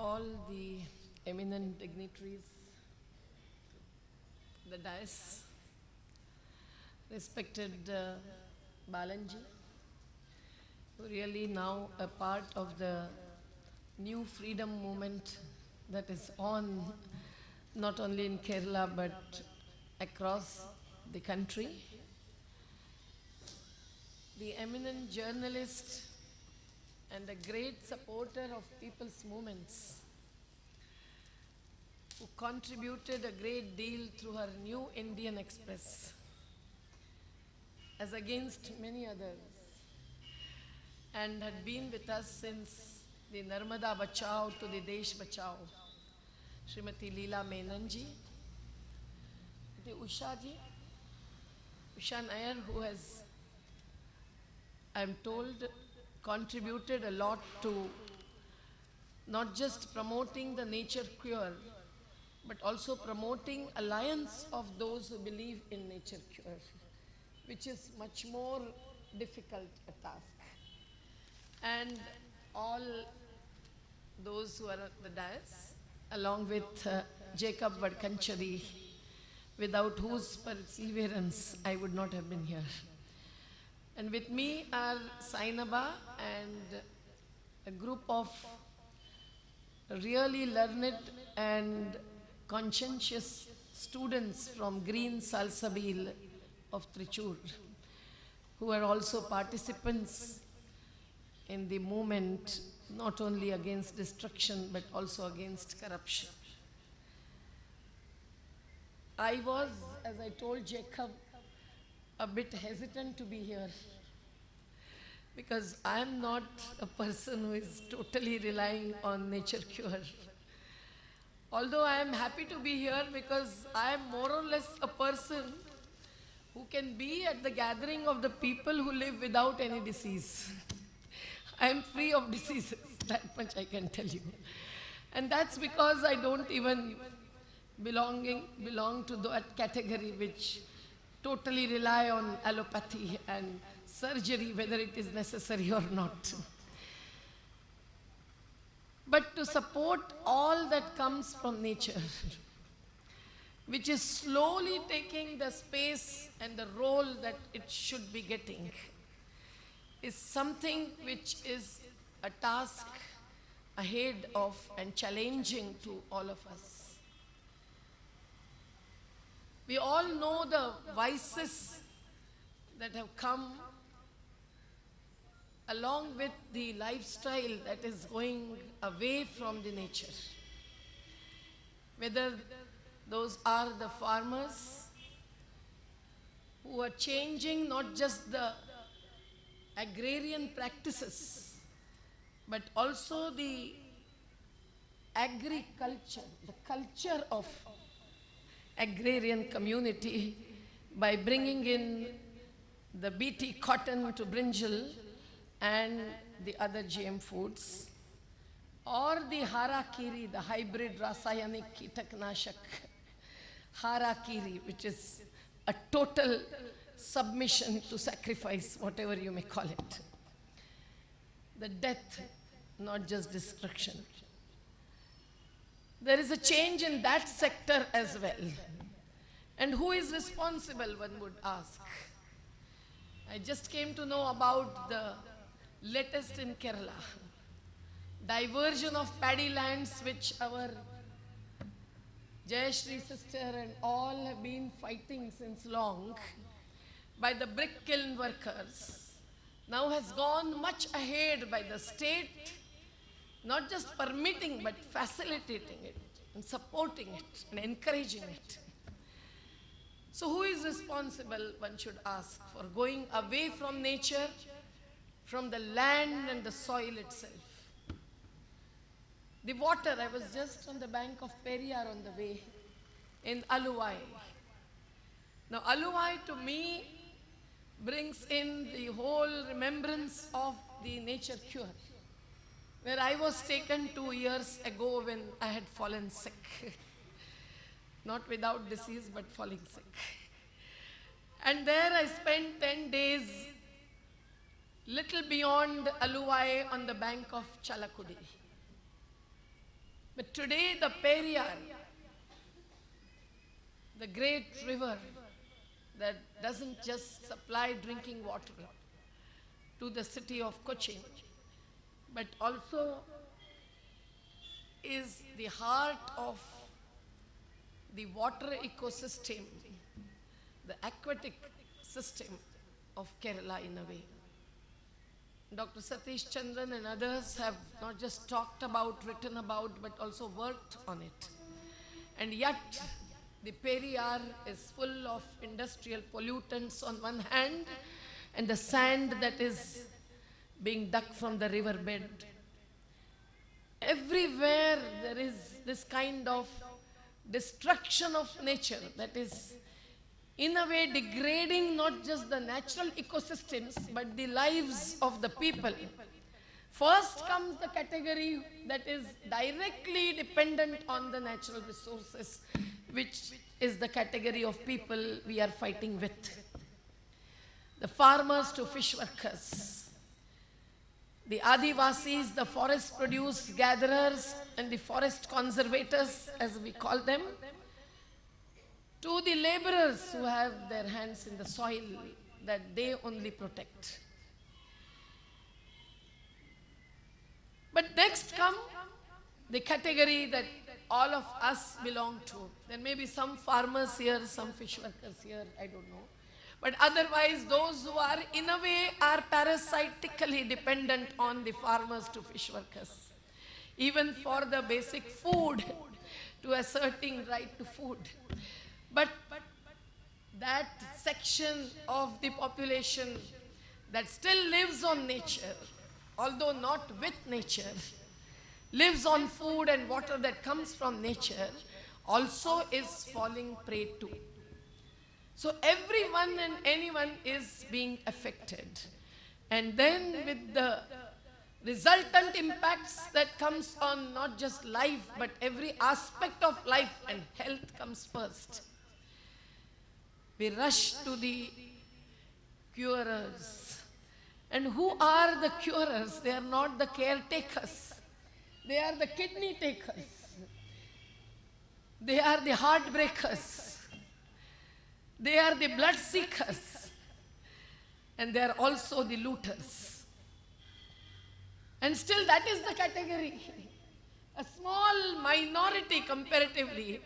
all the eminent dignitaries, the dais, respected Balanji, who really now a part of the new freedom movement that is on not only in Kerala but across the country. The eminent journalist and a great supporter of people's movements, who contributed a great deal through her New Indian Express, as against many others, and had been with us since the Narmada Bachao to the Desh Bachao, Srimati Leela Menanji, the Usha Nair, who has, I am told, contributed a lot to not just promoting the nature cure, but also promoting alliance of those who believe in nature cure, which is much more difficult a task. And all those who are at the dais, along with Jacob Vadkanchari, without whose perseverance I would not have been here. And with me are Sainaba and a group of really learned and conscientious students from Green Salsabil of Trichur, who are also participants in the movement, not only against destruction but also against corruption. I was, as I told Jacob, a bit hesitant to be here, because I am not a person who is totally relying on nature cure. Although I am happy to be here because I am more or less a person who can be at the gathering of the people who live without any disease. I am free of diseases, that much I can tell you. And that's because I don't even belong to that category which totally rely on allopathy and surgery, whether it is necessary or not. But to support all that comes from nature, which is slowly taking the space and the role that it should be getting, is something which is a task ahead of and challenging to all of us. We all know the vices that have come along with the lifestyle that is going away from the nature. Whether those are the farmers who are changing not just the agrarian practices, but also the agriculture, the culture of agrarian community, by bringing in the BT cotton to brinjal and the other GM foods, or the harakiri, the hybrid rasayanik kitaknashak harakiri, which is a total submission to sacrifice, whatever you may call it. The death, not just destruction. There is a change in that sector as well. And who is responsible, one would ask. I just came to know about the latest in Kerala. Diversion of paddy lands, which our Jayashri sister and all have been fighting since long, by the brick kiln workers, now has gone much ahead by the state, not just permitting but facilitating it and supporting it and encouraging it. So who is responsible, one should ask, for going away from nature, from the land and the soil itself? The water, I was just on the bank of Periyar on the way in Aluvai. Now Aluvai to me brings in the whole remembrance of the nature cure, where I was taken 2 years ago when I had fallen sick. Not without disease, but falling sick. And there I spent 10 days, little beyond Aluvai, on the bank of Chalakudi. But today the Periyar, the great river that doesn't just supply drinking water to the city of Cochin, but also is the heart of the water ecosystem, the aquatic system of Kerala in a way. Dr. Satish Chandran and others have not just talked about, written about, but also worked on it. And yet, the Periyar is full of industrial pollutants on one hand, and the sand that is being dug from the riverbed. Everywhere there is this kind of destruction of nature that is in a way degrading not just the natural ecosystems but the lives of the people. First comes the category that is directly dependent on the natural resources, which is the category of people we are fighting with. The farmers to fish workers, the Adivasis, the forest produce gatherers and the forest conservators as we call them, to the laborers who have their hands in the soil that they only protect. But next come the category that all of us belong to. There may be some farmers here, some fish workers here, I don't know. But otherwise, those who are in a way are parasitically dependent on the farmers to fish workers. Even for the basic food, to asserting right to food. But that section of the population that still lives on nature, although not with nature, lives on food and water that comes from nature, also is falling prey to. So everyone and anyone is being affected. And then with the resultant impacts that comes on not just life, but every aspect of life, and health comes first. We rush to the curers. And who are the curers? They are not the caretakers. They are the kidney takers. They are the heartbreakers. They are the blood seekers. And they are also the looters. And still that is the category. A small minority comparatively,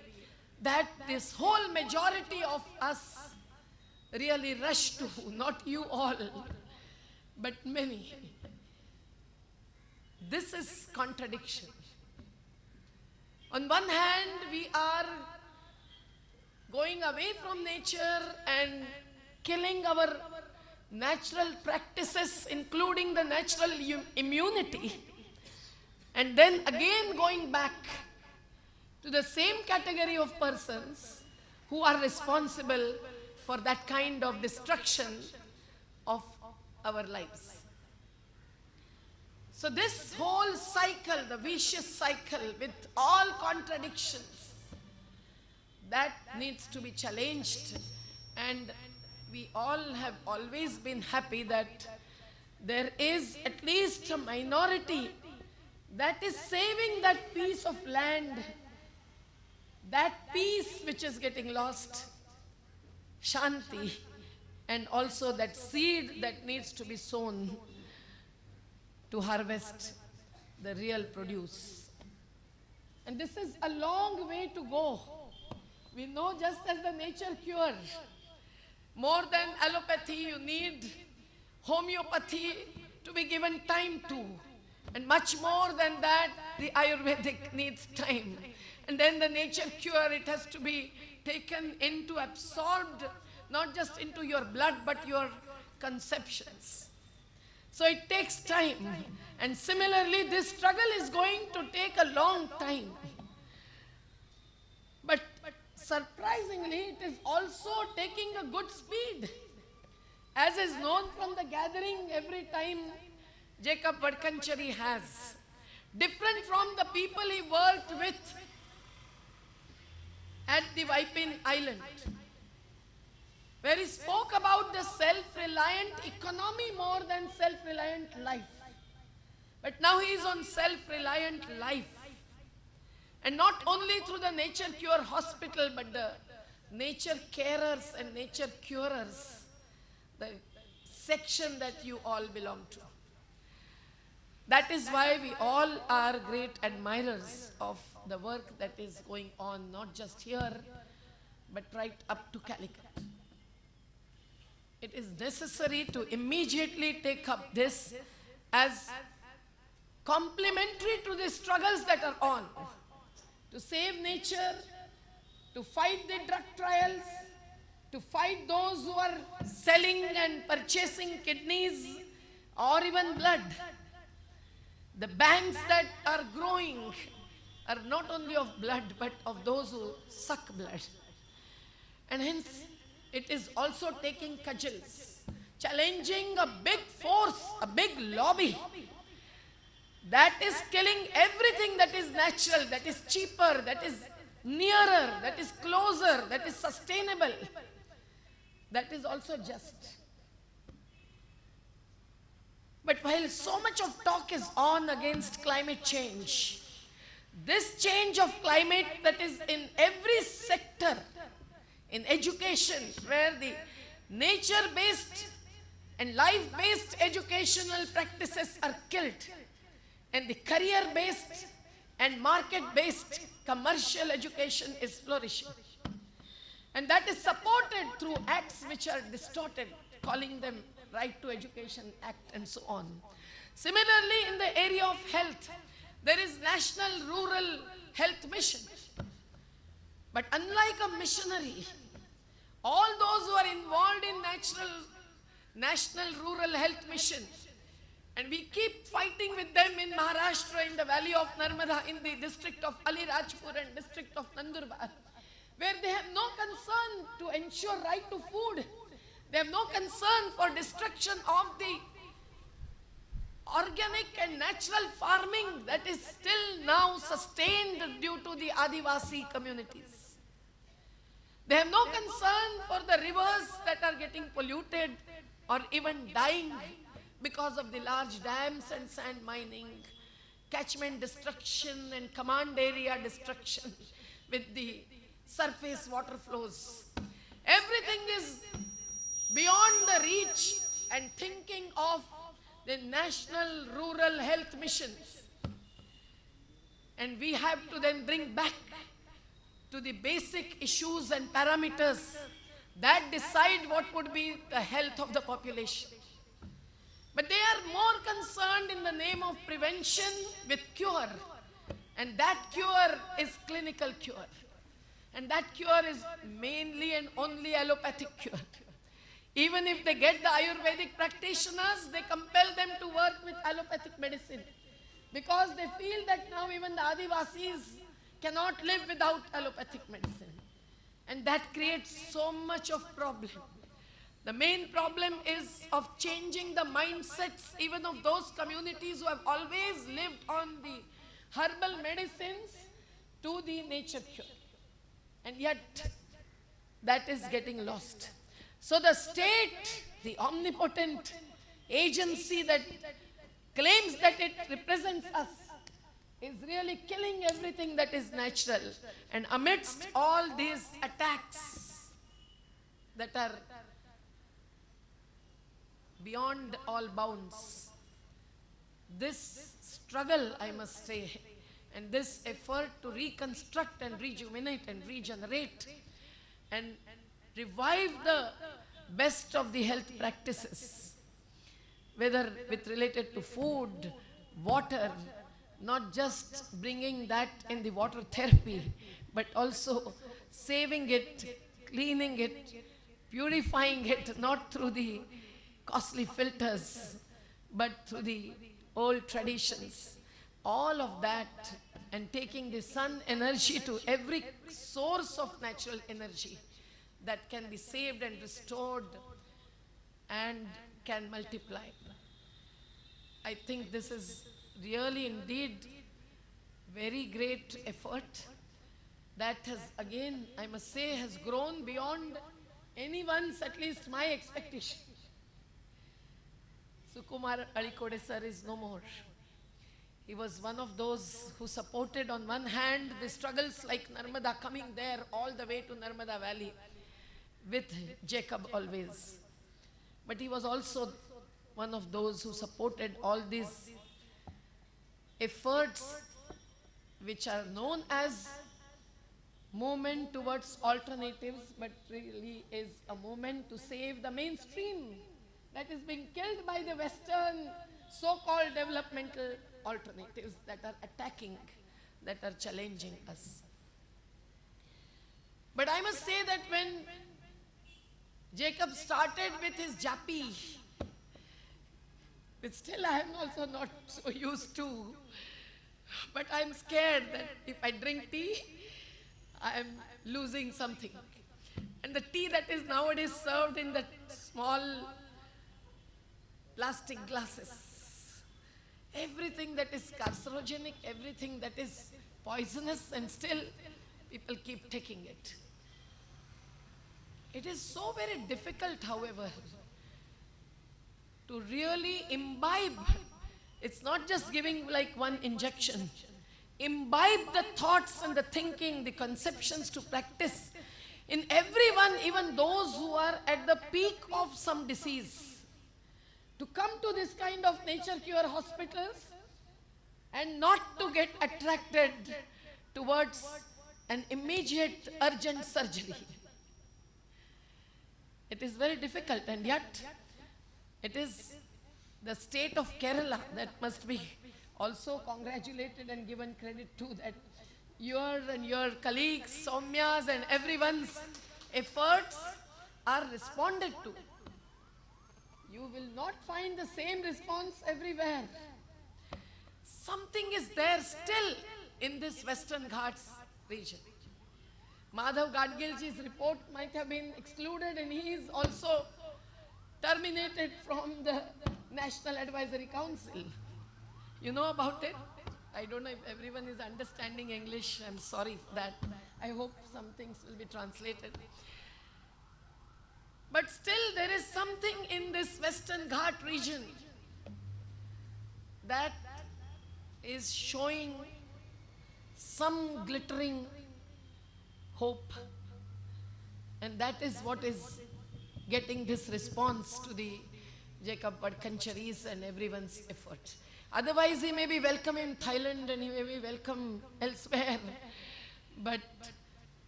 that this whole majority of us really rush to, not you all, but many. This is contradiction. On one hand, we are going away from nature and killing our natural practices, including the natural immunity, and then again going back to the same category of persons who are responsible for that kind of destruction of our lives. So this whole cycle, the vicious cycle with all contradictions, that needs to be challenged. And we all have always been happy that there is at least a minority that is saving that piece of land, that peace which is getting lost, Shanti, and also that seed that needs to be sown to harvest the real produce. And this is a long way to go. We know, just as the nature cure, more than allopathy, you need homeopathy to be given time to. And much more than that, the Ayurvedic needs time. And then the nature cure, it has to be taken into, absorbed, not just into your blood, but your conceptions. So it takes time. And similarly, this struggle is going to take a long time. But surprisingly, it is also taking a good speed. As is known from the gathering every time Jacob Vadkanchari has. Different from the people he worked with at the Vipin Island, where he spoke about the self-reliant economy more than self-reliant life. But now he is on self-reliant life. And not only through the Nature Cure Hospital, but the nature carers and nature curers, the section that you all belong to. That is why we all are great admirers of the work that is going on, not just here, but right up to Calicut. It is necessary to immediately take up this as complementary to the struggles that are on, to save nature, to fight the drug trials, to fight those who are selling and purchasing kidneys or even blood. The banks that are growing are not only of blood, but of those who suck blood. And hence, it is also taking cudgels, challenging a big force, a big lobby that is killing everything that is natural, that is cheaper, that is nearer, that is closer, that is sustainable, that is also just. But while so much of talk is on against climate change, this change of climate that is in every sector, in education, where the nature-based and life-based educational practices are killed, and the career-based and market-based commercial education is flourishing. And that is supported through acts which are distorted, calling them Right to Education Act and so on. Similarly, in the area of health, there is National Rural Health Mission. But unlike a missionary, all those who are involved in National Rural Health Mission, and we keep fighting with them in Maharashtra, in the valley of Narmada, in the district of Alirajpur and district of Nandurbar, where they have no concern to ensure right to food. They have no concern for destruction of the organic and natural farming that is still now sustained due to the Adivasi communities. They have no concern for the rivers that are getting polluted or even dying because of the large dams and sand mining, catchment destruction and command area destruction with the surface water flows. Everything is beyond the reach and thinking of the National Rural Health Missions. And we have to then bring back to the basic issues and parameters that decide what would be the health of the population. But they are more concerned in the name of prevention with cure. And that cure is clinical cure. And that cure is mainly and only allopathic cure. Even if they get the Ayurvedic practitioners, they compel them to work with allopathic medicine, because they feel that now even the Adivasis cannot live without allopathic medicine. And that creates so much of problem. The main problem is of changing the mindsets even of those communities who have always lived on the herbal medicines to the nature cure. And yet, that is getting lost. So the state, the omnipotent agency that claims that it represents us, is really killing everything that is natural. And amidst all these attacks that are beyond all bounds, this struggle, I must say, and this effort to reconstruct and rejuvenate and regenerate and revive the best of the health practices, whether with related to food, water, not just bringing that in the water therapy, but also saving it, cleaning it, purifying it, not through the costly filters, but through the old traditions. All of that, and taking the sun energy to every source of natural energy that can be saved and restored and can multiply. I think this is really indeed very great effort that has, again, I must say, has grown beyond anyone's, at least my expectation. Sukumar Alikode sir is no more. He was one of those who supported on one hand the struggles like Narmada, coming there all the way to Narmada Valley with Jacob always. But he was also one of those who supported all these efforts which are known as movement towards alternatives, but really is a movement to save the mainstream that is being killed by the Western so-called developmental alternatives that are attacking, that are challenging us. But I must say that when Jacob started with his jappi, which still I am also not so used to, but I am scared that if I drink tea, I am losing something. And the tea that is nowadays served in that small plastic glasses, everything that is carcinogenic, everything that is poisonous, and still people keep taking it. It is so very difficult, however, to really imbibe. It's not just giving like one injection. Imbibe the thoughts and the thinking, the conceptions to practice in everyone, even those who are at the peak of some disease, to come to this kind of nature cure hospitals and not to get attracted towards an immediate urgent surgery. It is very difficult, and yet it is the state of Kerala that must be also congratulated and given credit to, that your and your colleagues, Soumya's and everyone's efforts are responded to. You will not find the same response everywhere. Something is there still in this Western Ghats region. Madhav Gadgilji's report might have been excluded, and he is also terminated from the National Advisory Council. You know about it? I don't know if everyone is understanding English. I'm sorry for that. I hope some things will be translated. But still there is something in this Western Ghat region that is showing some glittering hope. And that is what is getting this response to the Jacob Vadkancharis and everyone's effort. Otherwise, he may be welcome in Thailand and he may be welcome elsewhere. But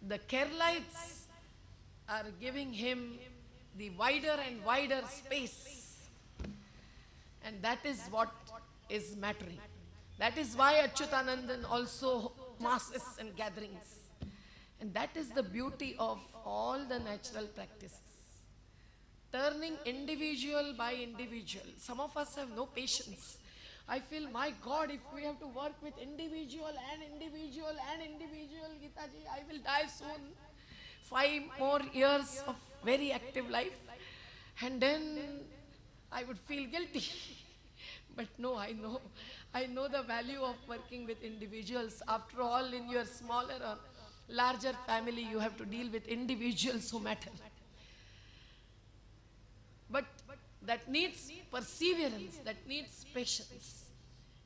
the Keralites are giving him the wider and wider space. And that is what is mattering. That is why Achyutanandan also masses and gatherings. And that is the beauty of all the natural practices. Turning individual by individual. Some of us have no patience. I feel, my God, if we have to work with individual and individual and individual, Gitaji, I will die soon. 5 more years of very active life. And then I would feel guilty. But no, I know the value of working with individuals. After all, in your smaller or larger family, you have to deal with individuals who matter. But that needs perseverance, that needs patience.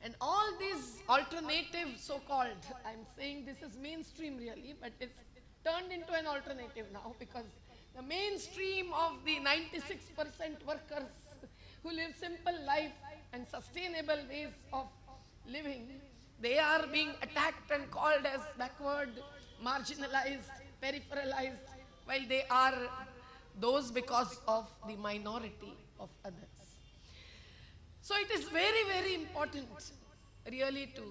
And all these alternative so-called, I'm saying this is mainstream really, but it's turned into an alternative now, because the mainstream of the 96% workers who live simple life and sustainable ways of living, they are being attacked and called as backward, marginalized, peripheralized, while they are those because of the minority of others. So it is very, very important really to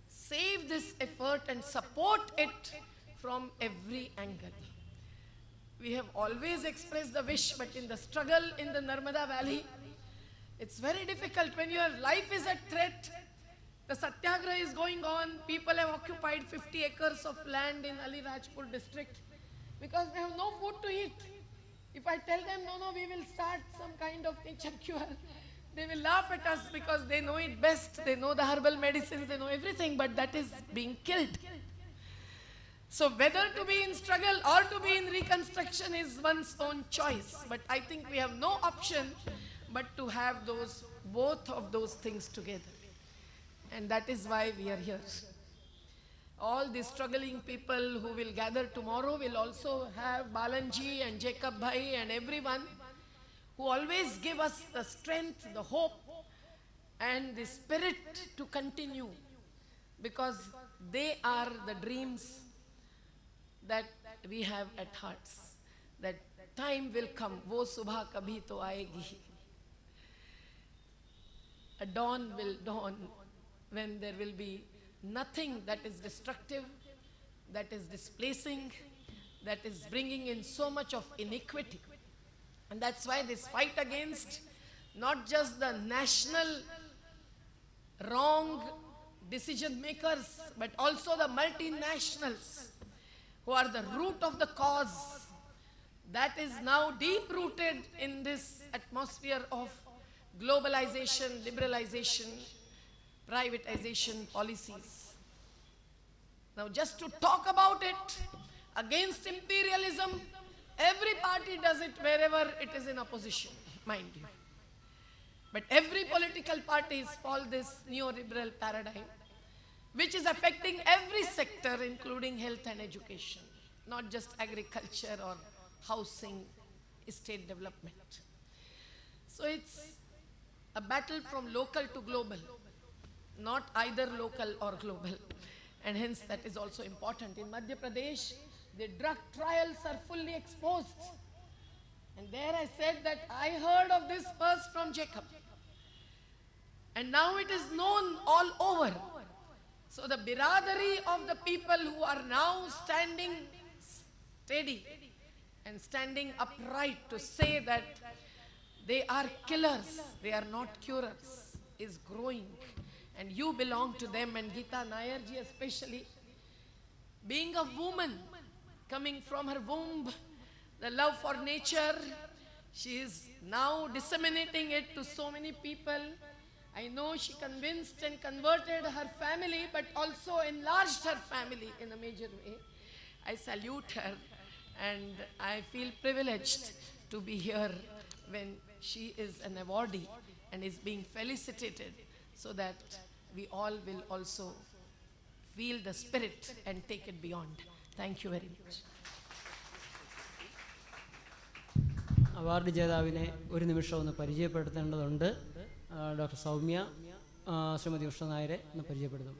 save this effort and support it from every angle. We have always expressed the wish, but in the struggle in the Narmada Valley, it's very difficult when your life is at threat. The Satyagraha is going on. People have occupied 50 acres of land in Ali Rajpur district because they have no food to eat. If I tell them, no, we will start some kind of nature cure, they will laugh at us because they know it best. They know the herbal medicines, they know everything, but that is being killed. So whether to be in struggle or to be in reconstruction is one's own choice. But I think we have no option but to have both of those things together. And that is why we are here. All the struggling people who will gather tomorrow will also have Balanji and Jacob Bhai and everyone who always give us the strength, the hope and the spirit to continue, because they are the dreams that we have at hearts. That time will come, wo subha kabhi to aayegi. A dawn will dawn when there will be nothing that is destructive, that is displacing, that is bringing in so much of iniquity. And that's why this fight against not just the national wrong decision makers, but also the multinationals who are the root of the cause, that is now deep rooted in this atmosphere of globalization, liberalization, privatization policies. Now, just to talk about it, against imperialism, every party does it wherever it is in opposition, mind you. But every political parties follow this neoliberal paradigm, which is affecting every sector, including health and education, not just agriculture or housing, state development. So it's a battle from local to global, not either local or global. And hence that is also important. In Madhya Pradesh, the drug trials are fully exposed. And there I said that I heard of this first from Jacob. And now it is known all over. So the biradari of the people who are now standing steady and standing upright to say that they are killers, they are not curers, is growing. And you belong to them, and Geeta Nair ji especially, being a woman, coming from her womb, the love for nature, she is now disseminating it to so many people. I know she convinced and converted her family, but also enlarged her family in a major way. I salute her, and I feel privileged to be here when she is an awardee and is being felicitated, so that we all will also feel the spirit and take it beyond. Thank you very much. Award ജേതാവിനെ ഒരു നിമിഷം ഒന്ന് പരിചയപ്പെടുത്തേണ്ടതുണ്ട്. Doctor Soumya Shrimati Usha നായരെ ഒന്ന് പരിചയപ്പെടുത്തും.